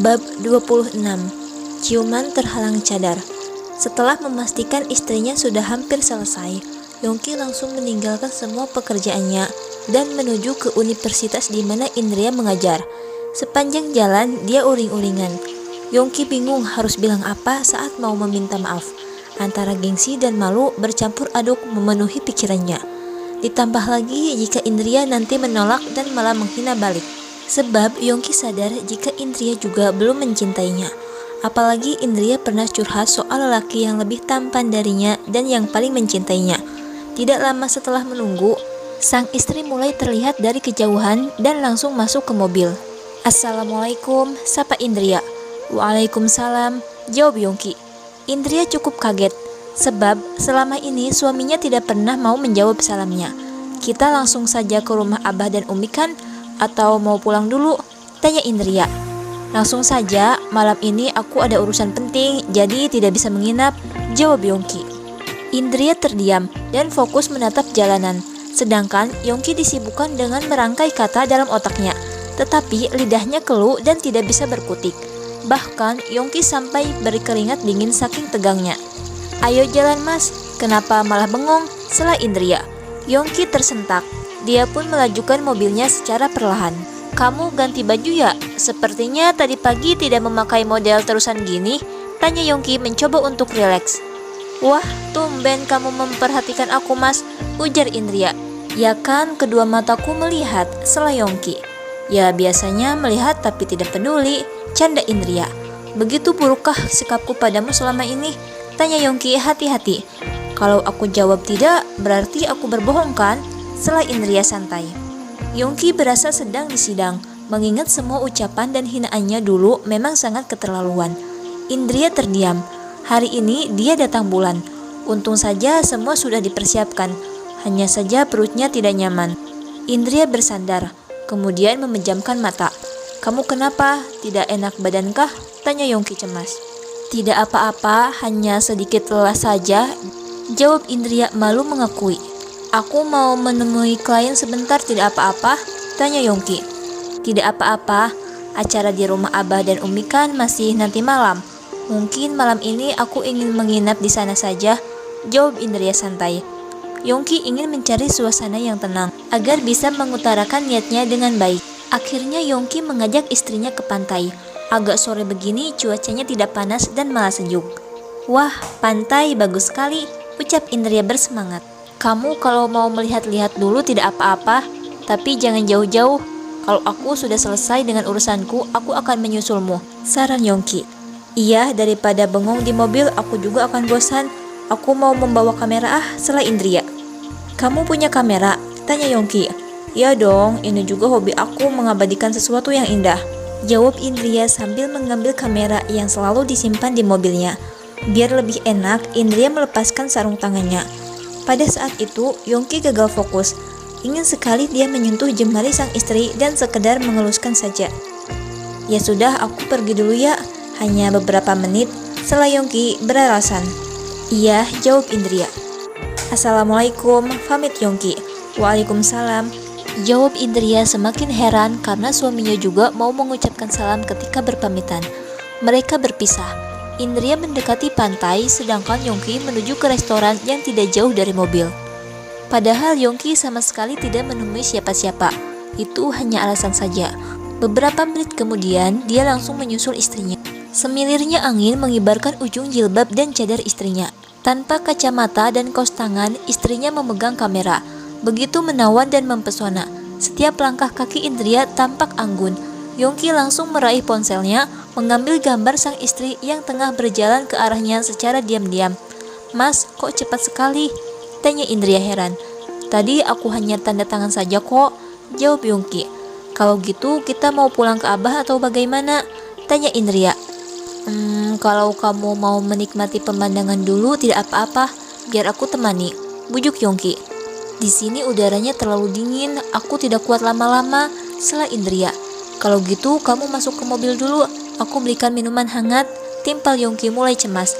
Bab 26. Ciuman terhalang cadar. Setelah memastikan istrinya sudah hampir selesai, Yongki langsung meninggalkan semua pekerjaannya dan menuju ke universitas di mana Indria mengajar. Sepanjang jalan dia uring-uringan. Yongki bingung harus bilang apa saat mau meminta maaf. Antara gengsi dan malu bercampur aduk memenuhi pikirannya. Ditambah lagi jika Indria nanti menolak dan malah menghina balik. Sebab Yongki sadar jika Indria juga belum mencintainya. Apalagi Indria pernah curhat soal lelaki yang lebih tampan darinya dan yang paling mencintainya. Tidak lama setelah menunggu, sang istri mulai terlihat dari kejauhan dan langsung masuk ke mobil. "Assalamualaikum," sapa Indria. "Waalaikumsalam," jawab Yongki. Indria cukup kaget, sebab selama ini suaminya tidak pernah mau menjawab salamnya. "Kita langsung saja ke rumah Abah dan Umi kan? Atau mau pulang dulu?" tanya Indria. "Langsung saja, malam ini aku ada urusan penting, jadi tidak bisa menginap," jawab Yongki. Indria terdiam dan fokus menatap jalanan, sedangkan Yongki disibukkan dengan merangkai kata dalam otaknya, tetapi lidahnya keluh dan tidak bisa berkutik. Bahkan Yongki sampai berkeringat dingin saking tegangnya. "Ayo jalan mas, kenapa malah bengong?" sela Indria. Yongki tersentak. Dia pun melajukan mobilnya secara perlahan. "Kamu ganti baju ya? Sepertinya tadi pagi tidak memakai model terusan gini," tanya Yongki mencoba untuk rileks. "Wah, tumben kamu memperhatikan aku mas," ujar Indria. "Ya kan kedua mataku melihat," sela Yongki. "Ya biasanya melihat tapi tidak peduli," canda Indria. "Begitu burukkah sikapku padamu selama ini?" tanya Yongki hati-hati. "Kalau aku jawab tidak, berarti aku berbohong kan?" sela Indria santai. Yongki berasa sedang disidang, mengingat semua ucapan dan hinaannya dulu memang sangat keterlaluan. Indria terdiam. Hari ini dia datang bulan. Untung saja semua sudah dipersiapkan. Hanya saja perutnya tidak nyaman. Indria bersandar, kemudian memejamkan mata. "Kamu kenapa? Tidak enak badankah?" tanya Yongki cemas. "Tidak apa-apa, hanya sedikit lelah saja," jawab Indria malu mengakui. "Aku mau menemui klien sebentar, tidak apa-apa?" tanya Yongki. "Tidak apa-apa, acara di rumah Abah dan Umi kan masih nanti malam. Mungkin malam ini aku ingin menginap di sana saja," jawab Indria santai. Yongki ingin mencari suasana yang tenang agar bisa mengutarakan niatnya dengan baik. Akhirnya Yongki mengajak istrinya ke pantai. Agak sore begini cuacanya tidak panas dan malah sejuk. "Wah, pantai bagus sekali," ucap Indria bersemangat. "Kamu kalau mau melihat-lihat dulu tidak apa-apa, tapi jangan jauh-jauh. Kalau aku sudah selesai dengan urusanku, aku akan menyusulmu," saran Yongki. "Iya, daripada bengong di mobil, aku juga akan bosan. Aku mau membawa kamera," sela Indria. "Kamu punya kamera?" tanya Yongki. "Ya dong, ini juga hobi aku mengabadikan sesuatu yang indah," jawab Indria sambil mengambil kamera yang selalu disimpan di mobilnya. Biar lebih enak, Indria melepaskan sarung tangannya. Pada saat itu, Yongki gagal fokus. Ingin sekali dia menyentuh jemari sang istri dan sekedar mengeluskan saja. "Ya sudah, aku pergi dulu ya. Hanya beberapa menit," sela Yongki beralasan. "Iya," jawab Indria. "Assalamualaikum," pamit Yongki. "Waalaikumsalam," jawab Indria semakin heran karena suaminya juga mau mengucapkan salam ketika berpamitan. Mereka berpisah. Indria mendekati pantai sedangkan Yongki menuju ke restoran yang tidak jauh dari mobil. Padahal Yongki sama sekali tidak menemui siapa-siapa. Itu hanya alasan saja. Beberapa menit kemudian dia langsung menyusul istrinya. Semilirnya angin mengibarkan ujung jilbab dan cadar istrinya. Tanpa kacamata dan kaos tangan, istrinya memegang kamera. Begitu menawan dan mempesona. Setiap langkah kaki Indria tampak anggun. Yongki langsung meraih ponselnya, mengambil gambar sang istri yang tengah berjalan ke arahnya secara diam-diam. "Mas, kok cepat sekali?" tanya Indria heran. "Tadi aku hanya tanda tangan saja kok," jawab Yongki. "Kalau gitu kita mau pulang ke Abah atau bagaimana?" tanya Indria. Kalau kamu mau menikmati pemandangan dulu tidak apa-apa, biar aku temani," bujuk Yongki. "Di sini udaranya terlalu dingin, aku tidak kuat lama-lama," sela Indria. "Kalau gitu kamu masuk ke mobil dulu, aku belikan minuman hangat," timpal Yongki mulai cemas.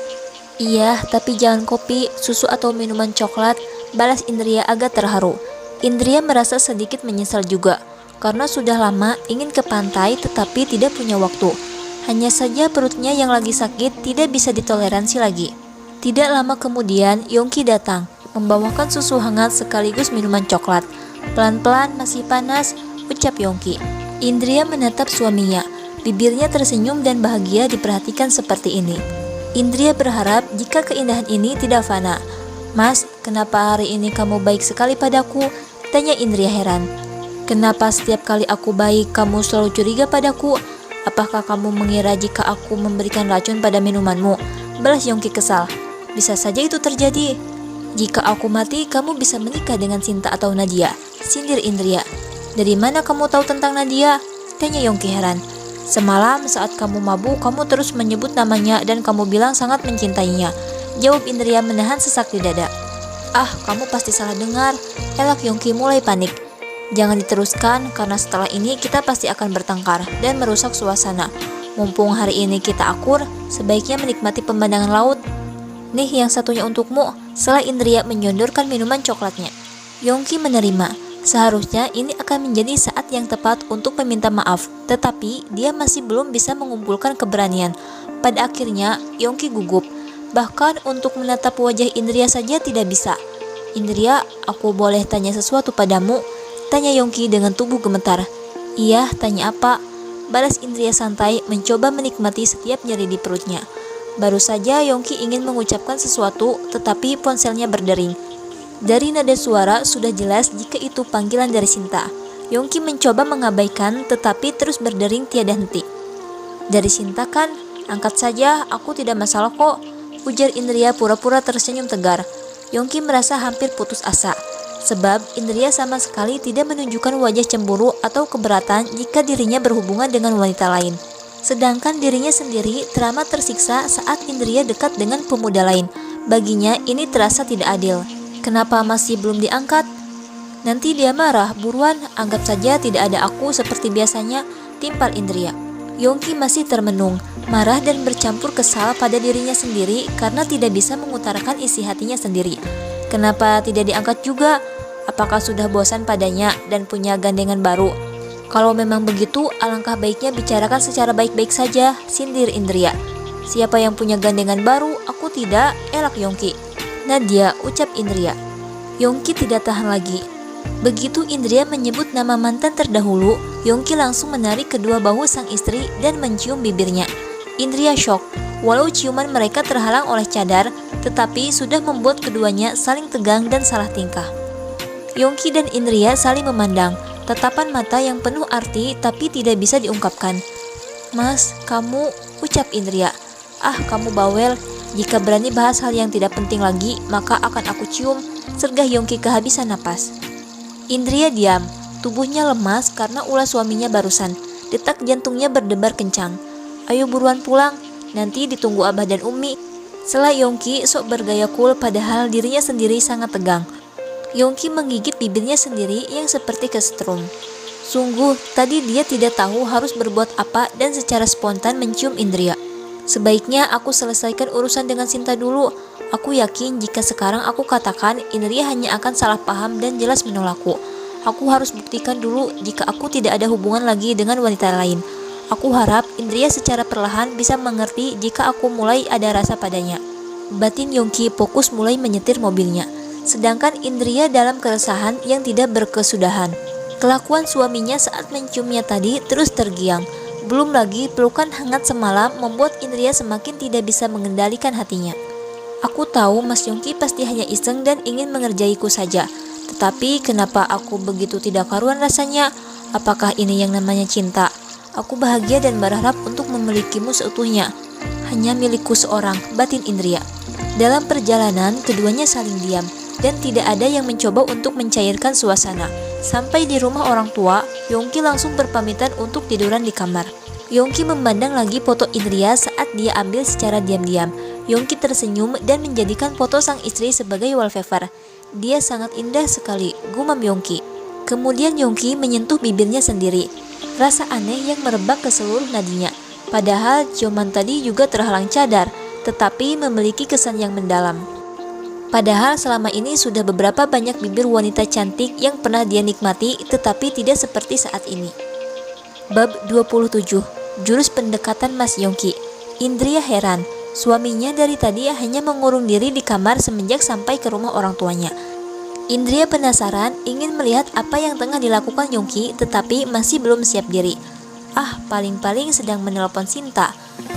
"Iya, tapi jangan kopi, susu atau minuman coklat," balas Indria agak terharu. Indria merasa sedikit menyesal juga, karena sudah lama ingin ke pantai tetapi tidak punya waktu. Hanya saja perutnya yang lagi sakit tidak bisa ditoleransi lagi. Tidak lama kemudian, Yongki datang, membawakan susu hangat sekaligus minuman coklat. Pelan-pelan, masih panas, ucap Yongki. Indria menatap suaminya. Bibirnya tersenyum dan bahagia diperhatikan seperti ini. Indria berharap jika keindahan ini tidak fana. "Mas, kenapa hari ini kamu baik sekali padaku?" tanya Indria heran. "Kenapa setiap kali aku baik, kamu selalu curiga padaku? Apakah kamu mengira jika aku memberikan racun pada minumanmu?" balas Yongki kesal. "Bisa saja itu terjadi. Jika aku mati, kamu bisa menikah dengan Sinta atau Nadia," sindir Indria. "Dari mana kamu tahu tentang Nadia?" tanya Yongki heran. "Semalam saat kamu mabuk, kamu terus menyebut namanya dan kamu bilang sangat mencintainya," jawab Indria menahan sesak di dada. "Ah, kamu pasti salah dengar," elak Yongki mulai panik. "Jangan diteruskan, karena setelah ini kita pasti akan bertengkar dan merusak suasana. Mumpung hari ini kita akur, sebaiknya menikmati pemandangan laut. Nih yang satunya untukmu," setelah Indria menyodorkan minuman coklatnya. Yongki menerima. Seharusnya ini akan menjadi saat yang tepat untuk meminta maaf, tetapi dia masih belum bisa mengumpulkan keberanian. Pada akhirnya, Yongki gugup. Bahkan untuk menatap wajah Indria saja tidak bisa. "Indria, aku boleh tanya sesuatu padamu?" tanya Yongki dengan tubuh gemetar. "Iya, tanya apa?" balas Indria santai, mencoba menikmati setiap nyeri di perutnya. Baru saja Yongki ingin mengucapkan sesuatu, tetapi ponselnya berdering. Dari nada suara sudah jelas jika itu panggilan dari Sinta. Yongki mencoba mengabaikan, tetapi terus berdering tiada henti. "Dari Sinta kan? Angkat saja, aku tidak masalah kok," ujar Indria pura-pura tersenyum tegar. Yongki merasa hampir putus asa, sebab Indria sama sekali tidak menunjukkan wajah cemburu atau keberatan jika dirinya berhubungan dengan wanita lain. Sedangkan dirinya sendiri teramat tersiksa saat Indria dekat dengan pemuda lain. Baginya ini terasa tidak adil. Kenapa masih belum diangkat? Nanti dia marah, buruan, anggap saja tidak ada aku seperti biasanya, timpal Indria. Yongki masih termenung, marah dan bercampur kesal pada dirinya sendiri karena tidak bisa mengutarakan isi hatinya sendiri. Kenapa tidak diangkat juga? Apakah sudah bosan padanya dan punya gandengan baru? Kalau memang begitu, alangkah baiknya bicarakan secara baik-baik saja, sindir Indria. "Siapa yang punya gandengan baru? Aku tidak," elak Yongki. "Nadia," ucap Indria. Yongki tidak tahan lagi. Begitu Indria menyebut nama mantan terdahulu, Yongki langsung menarik kedua bahu sang istri dan mencium bibirnya. Indria syok. Walau ciuman mereka terhalang oleh cadar, tetapi sudah membuat keduanya saling tegang dan salah tingkah. Yongki dan Indria saling memandang, tatapan mata yang penuh arti tapi tidak bisa diungkapkan. "Mas, kamu," ucap Indria. "Ah, kamu bawel. Jika berani bahas hal yang tidak penting lagi, maka akan aku cium," sergah Yongki kehabisan napas. Indria diam, tubuhnya lemas karena ulah suaminya barusan. Detak jantungnya berdebar kencang. "Ayo buruan pulang, nanti ditunggu Abah dan Umi," sela Yongki sok bergaya cool padahal dirinya sendiri sangat tegang. Yongki menggigit bibirnya sendiri yang seperti kesetrum. Sungguh, tadi dia tidak tahu harus berbuat apa dan secara spontan mencium Indria. "Sebaiknya aku selesaikan urusan dengan Sinta dulu. Aku yakin jika sekarang aku katakan, Indria hanya akan salah paham dan jelas menolakku. Aku harus buktikan dulu jika aku tidak ada hubungan lagi dengan wanita lain. Aku harap Indria secara perlahan bisa mengerti jika aku mulai ada rasa padanya." Batin Yongki fokus mulai menyetir mobilnya, sedangkan Indria dalam keresahan yang tidak berkesudahan. Kelakuan suaminya saat menciumnya tadi terus tergiang. Belum lagi pelukan hangat semalam membuat Indria semakin tidak bisa mengendalikan hatinya. "Aku tahu Mas Yongki pasti hanya iseng dan ingin mengerjaiku saja. Tetapi kenapa aku begitu tidak karuan rasanya? Apakah ini yang namanya cinta? Aku bahagia dan berharap untuk memilikimu seutuhnya. Hanya milikku seorang," batin Indria. Dalam perjalanan, keduanya saling diam dan tidak ada yang mencoba untuk mencairkan suasana. Sampai di rumah orang tua, Yongki langsung berpamitan untuk tiduran di kamar. Yongki memandang lagi foto Indria saat dia ambil secara diam-diam. Yongki tersenyum dan menjadikan foto sang istri sebagai wallpaper. "Dia sangat indah sekali," gumam Yongki. Kemudian Yongki menyentuh bibirnya sendiri. Rasa aneh yang merebak ke seluruh nadinya. Padahal ciuman tadi juga terhalang cadar, tetapi memiliki kesan yang mendalam. Padahal selama ini sudah beberapa banyak bibir wanita cantik yang pernah dia nikmati, tetapi tidak seperti saat ini. Bab 27. jurus pendekatan Mas Yongki. Indria heran, suaminya dari tadi hanya mengurung diri di kamar semenjak sampai ke rumah orang tuanya. Indria penasaran, ingin melihat apa yang tengah dilakukan Yongki, tetapi masih belum siap diri. Ah, paling-paling sedang menelpon Sinta.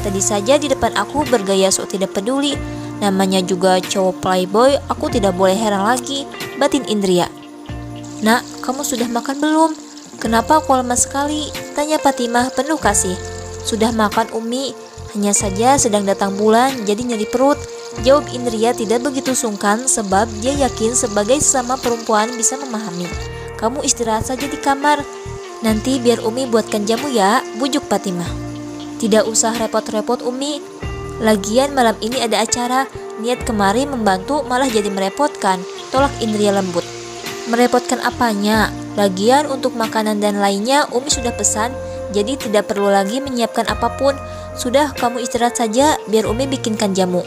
Tadi saja di depan aku bergaya sok tidak peduli. Namanya juga cowok playboy, aku tidak boleh heran lagi, batin Indria. Nak, kamu sudah makan belum? Kenapa kau lemah sekali? Tanya Fatimah penuh kasih. Sudah makan Umi, hanya saja sedang datang bulan jadi nyeri perut. Jawab Indria tidak begitu sungkan sebab dia yakin sebagai sesama perempuan bisa memahami. Kamu istirahat saja di kamar. Nanti biar Umi buatkan jamu ya, bujuk Fatimah. Tidak usah repot-repot Umi. Lagian malam ini ada acara, niat kemari membantu malah jadi merepotkan, tolak Indria lembut. Merepotkan apanya? Lagian untuk makanan dan lainnya Umi sudah pesan, jadi tidak perlu lagi menyiapkan apapun. Sudah, kamu istirahat saja biar Umi bikinkan jamu.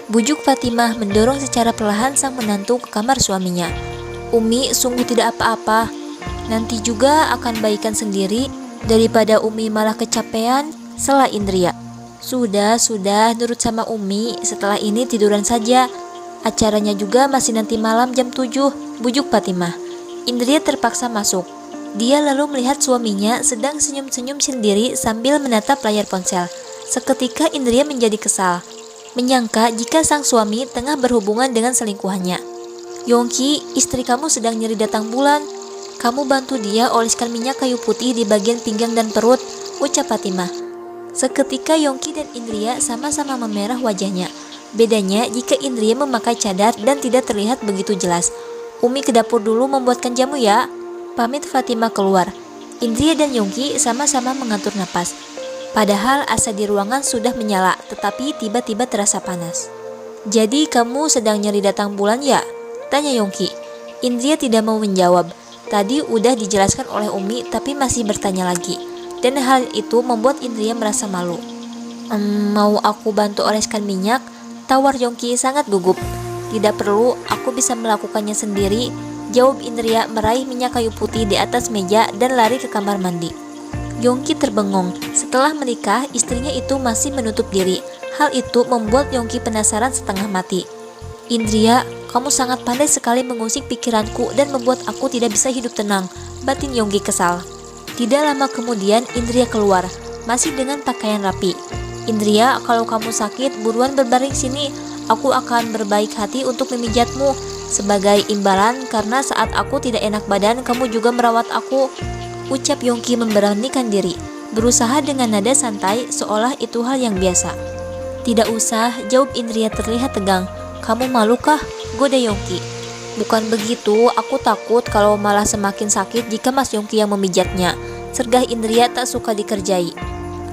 Bujuk Fatimah mendorong secara perlahan sang menantu ke kamar suaminya. Umi sungguh tidak apa-apa, nanti juga akan baikan sendiri, daripada Umi malah kecapean, sela Indria. Sudah, nurut sama Umi, setelah ini tiduran saja. Acaranya juga masih nanti malam jam 7, bujuk Fatimah. Indria terpaksa masuk. Dia lalu melihat suaminya sedang senyum-senyum sendiri sambil menatap layar ponsel. Seketika Indria menjadi kesal, menyangka jika sang suami tengah berhubungan dengan selingkuhannya. Yongki, istri kamu sedang nyeri datang bulan. Kamu bantu dia oleskan minyak kayu putih di bagian pinggang dan perut, ucap Fatimah. Seketika Yongki dan Indria sama-sama memerah wajahnya. Bedanya jika Indria memakai cadar dan tidak terlihat begitu jelas. Umi ke dapur dulu membuatkan jamu ya, pamit Fatimah keluar. Indria dan Yongki sama-sama mengatur napas. Padahal AC di ruangan sudah menyala, tetapi tiba-tiba terasa panas. Jadi kamu sedang nyeri datang bulan ya? Tanya Yongki. Indria tidak mau menjawab. Tadi udah dijelaskan oleh Umi tapi masih bertanya lagi. Dan hal itu membuat Indria merasa malu. Mau aku bantu oleskan minyak? Tawar Yongki sangat gugup. Tidak perlu, aku bisa melakukannya sendiri, jawab Indria meraih minyak kayu putih di atas meja dan lari ke kamar mandi. Yongki terbengong. Setelah menikah, istrinya itu masih menutup diri. Hal itu membuat Yongki penasaran setengah mati. Indria, kamu sangat pandai sekali mengusik pikiranku dan membuat aku tidak bisa hidup tenang, batin Yongki kesal. Tidak lama kemudian Indria keluar, masih dengan pakaian rapi. Indria, kalau kamu sakit, buruan berbaring sini. Aku akan berbaik hati untuk memijatmu. Sebagai imbalan karena saat aku tidak enak badan, kamu juga merawat aku, ucap Yongki memberanikan diri, berusaha dengan nada santai seolah itu hal yang biasa. Tidak usah, jawab Indria terlihat tegang. Kamu malukah? Goda Yongki. Bukan begitu, aku takut kalau malah semakin sakit jika Mas Yongki yang memijatnya, sergah Indria tak suka dikerjai.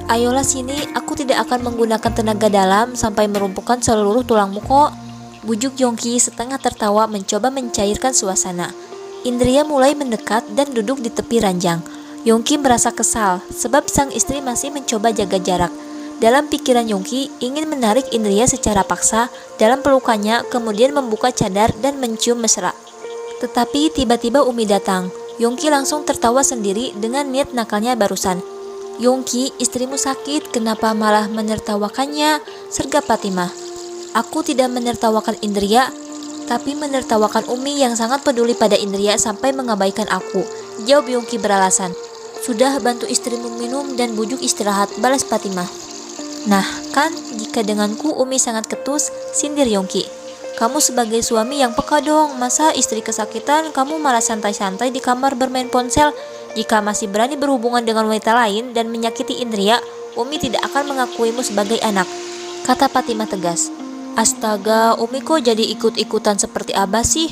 Ayolah sini, aku tidak akan menggunakan tenaga dalam sampai merumpuhkan seluruh tulangmu kok, bujuk Yongki setengah tertawa mencoba mencairkan suasana. Indria mulai mendekat dan duduk di tepi ranjang. Yongki merasa kesal sebab sang istri masih mencoba jaga jarak. Dalam pikiran Yongki ingin menarik Indria secara paksa dalam pelukannya, kemudian membuka cadar dan mencium mesra. Tetapi tiba-tiba Umi datang. Yongki langsung tertawa sendiri dengan niat nakalnya barusan. Yongki, istrimu sakit, kenapa malah menertawakannya? Sergap Fatimah. Aku tidak menertawakan Indria, tapi menertawakan Umi yang sangat peduli pada Indria sampai mengabaikan aku, jawab Yongki beralasan. Sudah, bantu istrimu minum dan bujuk istirahat, balas Fatimah. Nah, kan jika denganku Umi sangat ketus, sindir Yongki. Kamu sebagai suami yang peka dong, masa istri kesakitan kamu malah santai-santai di kamar bermain ponsel? Jika masih berani berhubungan dengan wanita lain dan menyakiti Indria, Umi tidak akan mengakuimu sebagai anak, kata Fatimah tegas. Astaga, Umi kok jadi ikut-ikutan seperti Abah sih?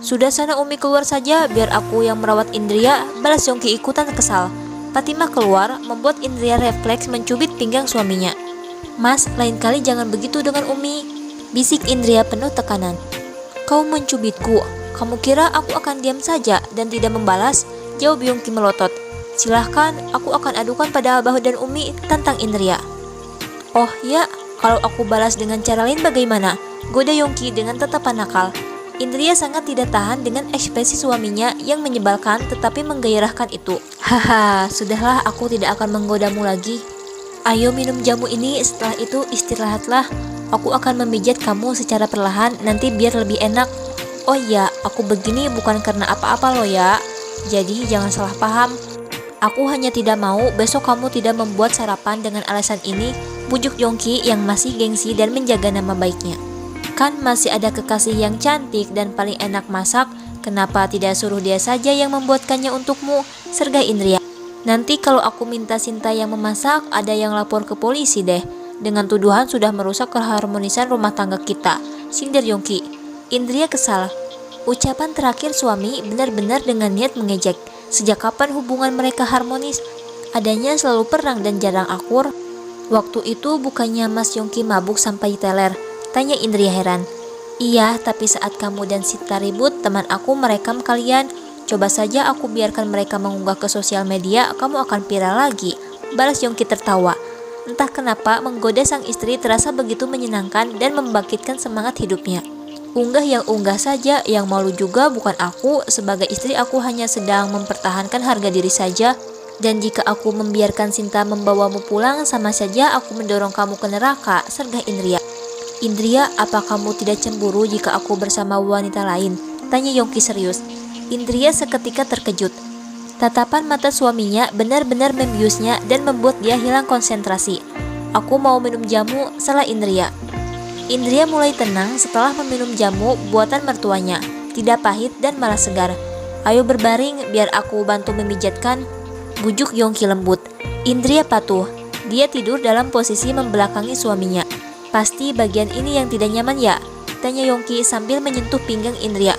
Sudah sana Umi keluar saja, biar aku yang merawat Indria, balas Yongki ikutan kesal. Fatimah keluar, membuat Indria refleks mencubit pinggang suaminya. Mas, lain kali jangan begitu dengan Umi, bisik Indria penuh tekanan. Kau mencubitku, kamu kira aku akan diam saja dan tidak membalas? Jawab Yongki melotot. Silahkan, aku akan adukan pada Abah dan Umi, tantang Indria. Oh ya, kalau aku balas dengan cara lain bagaimana? Goda Yongki dengan tatapan nakal. Indria sangat tidak tahan dengan ekspresi suaminya yang menyebalkan tetapi menggairahkan itu. Haha, sudahlah, aku tidak akan menggodamu lagi. Ayo minum jamu ini, setelah itu istirahatlah. Aku akan memijat kamu secara perlahan, nanti biar lebih enak. Oh iya, aku begini bukan karena apa-apa loh ya. Jadi jangan salah paham. Aku hanya tidak mau besok kamu tidak membuat sarapan dengan alasan ini, bujuk Yongki yang masih gengsi dan menjaga nama baiknya. Kan masih ada kekasih yang cantik dan paling enak masak, kenapa tidak suruh dia saja yang membuatkannya untukmu, sergah Indria. Nanti kalau aku minta Sinta yang memasak, ada yang lapor ke polisi deh. Dengan tuduhan sudah merusak keharmonisan rumah tangga kita, sindir Yongki. Indria kesal. Ucapan terakhir suami benar-benar dengan niat mengejek. Sejak kapan hubungan mereka harmonis? Adanya selalu perang dan jarang akur. Waktu itu bukannya Mas Yongki mabuk sampai teler? Tanya Indria heran. Iya, tapi saat kamu dan Sinta ribut, teman aku merekam kalian. Coba saja aku biarkan mereka mengunggah ke sosial media, kamu akan viral lagi. Balas Yongki tertawa. Entah kenapa menggoda sang istri terasa begitu menyenangkan dan membangkitkan semangat hidupnya. Unggah yang unggah saja, yang malu juga bukan aku. Sebagai istri aku hanya sedang mempertahankan harga diri saja. Dan jika aku membiarkan Sinta membawamu pulang, sama saja aku mendorong kamu ke neraka, sergah Indria. Indria, apa kamu tidak cemburu jika aku bersama wanita lain? Tanya Yongki serius. Indria seketika terkejut. Tatapan mata suaminya benar-benar membiusnya dan membuat dia hilang konsentrasi. Aku mau minum jamu, salah Indria. Indria mulai tenang setelah meminum jamu buatan mertuanya, tidak pahit dan malah segar. Ayo berbaring biar aku bantu memijatkan, bujuk Yongki lembut. Indria patuh. Dia tidur dalam posisi membelakangi suaminya. Pasti bagian ini yang tidak nyaman ya? Tanya Yongki sambil menyentuh pinggang Indria.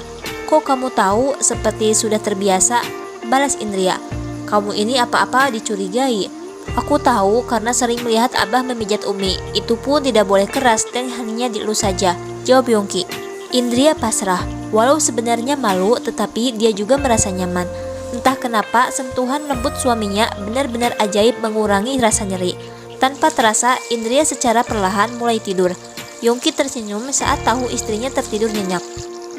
Kok kamu tahu? Seperti sudah terbiasa, balas Indria. Kamu ini apa-apa dicurigai. Aku tahu karena sering melihat Abah memijat Umi. Itu pun tidak boleh keras dan hanya dilus saja, jawab Yongki. Indria pasrah. Walau sebenarnya malu, tetapi dia juga merasa nyaman. Entah kenapa sentuhan lembut suaminya benar-benar ajaib mengurangi rasa nyeri. Tanpa terasa, Indria secara perlahan mulai tidur. Yongki tersenyum saat tahu istrinya tertidur nyenyak.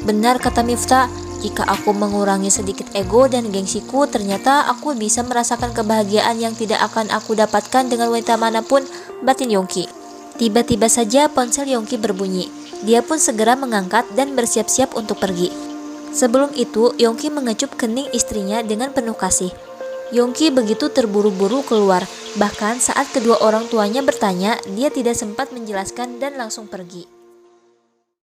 Benar kata Miftah, jika aku mengurangi sedikit ego dan gengsiku, ternyata aku bisa merasakan kebahagiaan yang tidak akan aku dapatkan dengan wanita manapun, batin Yongki. Tiba-tiba saja ponsel Yongki berbunyi. Dia pun segera mengangkat dan bersiap-siap untuk pergi. Sebelum itu, Yongki mengecup kening istrinya dengan penuh kasih. Yongki begitu terburu-buru keluar, bahkan saat kedua orang tuanya bertanya, dia tidak sempat menjelaskan dan langsung pergi.